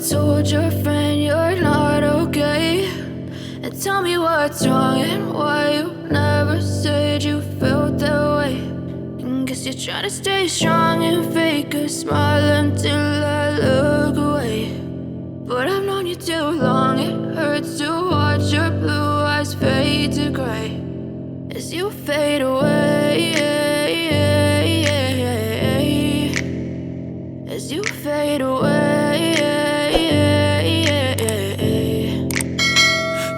told your friend you're not okay, and tell me what's wrong and why you never said you felt that way. And guess you're trying to stay strong and fake a smile until I look away. But I've known you too long, it hurts to watch your blue eyes fade to gray as you fade away, as you fade away.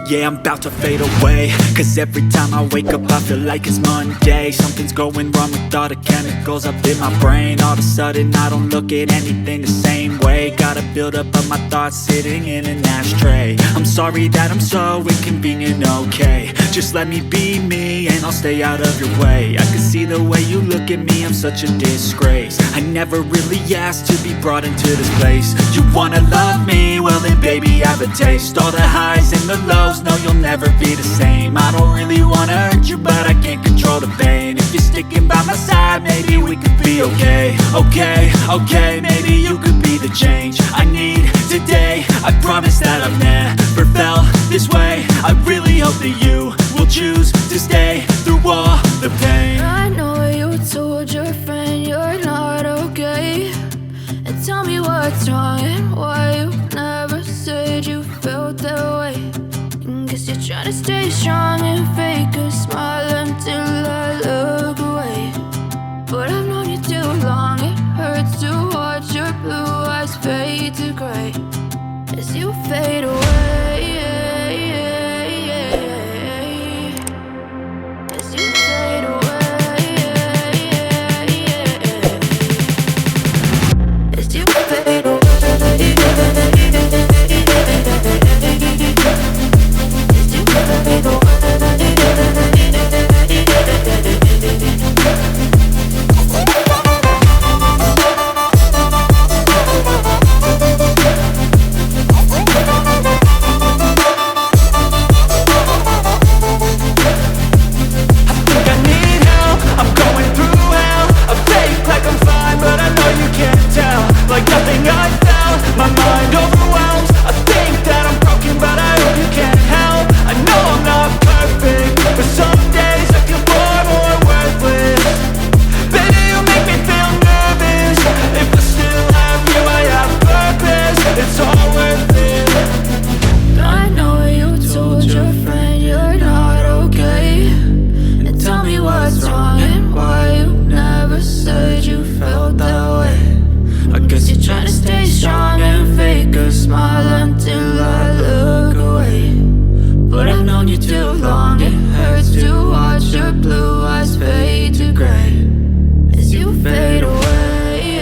Yeah, I'm about to fade away, cause every time I wake up I feel like it's Monday. Something's going wrong with all the chemicals up in my brain. All of a sudden I don't look at anything the same way. Gotta build up of my thoughts sitting in an ashtray. I'm sorry that I'm so inconvenient, okay. Just let me be me and I'll stay out of your way. I can see the way you look at me, I'm such a disgrace. I never really asked to be brought into this place. You wanna love me? Well then baby I have a taste. All the highs and the lows, no you'll never be the same. I don't really wanna hurt you but I can't control the pain. If you're sticking by my side maybe we could be okay. Okay, maybe you could be the change I need today. I promise that I've never felt this way. I really hope that you will choose to stay through all the pain. I know you told your friend you're not okay, and tell me what's wrong and why you never said you felt that way. And guess you're trying to stay strong and fake a smile until I look away. But I've known you too long, it hurts to watch your blue eyes fade to gray as you fade away, as you fade away, as you fade away. Like nothing I felt, my mind overwhelms. I think that I'm broken but I hope you can't help. I know I'm not perfect, but some days I feel far more worthless. Baby, you make me feel nervous. If I still have you, I have purpose. It's all worth it. I know you told your friend you're not okay, and tell me what's wrong and why you never said you felt that way. I guess you're trying to stay strong and fake a smile until I look away. But I've known you too long, it hurts to watch your blue eyes fade to gray as you fade away,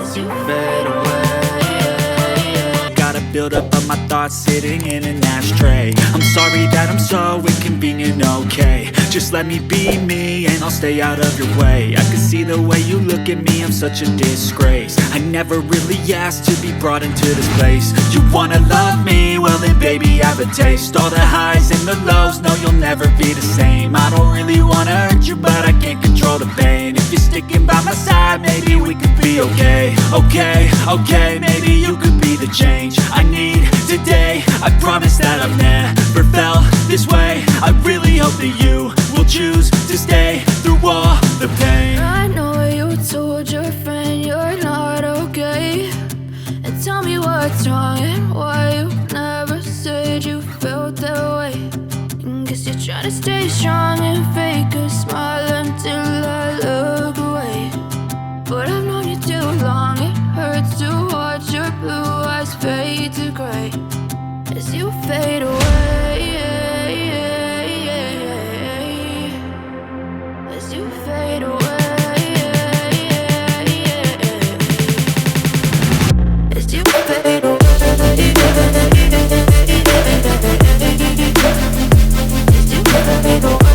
as you fade away. Gotta build up of my thoughts sitting in an ashtray. I'm sorry that I'm so inconvenient, okay. Just let me be me and I'll stay out of your way. I can see the way you look at me, I'm such a disgrace. I never really asked to be brought into this place. You wanna love me? Well then baby I have a taste. All the highs and the lows, no you'll never be the same. I don't really wanna hurt you but I can't control the pain. If you're sticking by my side maybe we could be okay. Okay, maybe you could be the change I need today. I promise that I've never felt this way. I really hope that you will choose to stay through all the pain. I know you told your friend you're not okay, and tell me what's wrong and why you never said you felt that way. And guess you're trying to stay strong and fake a smile until I look away. But I've known you too long, it hurts to watch your blue eyes fade to gray as you fade away.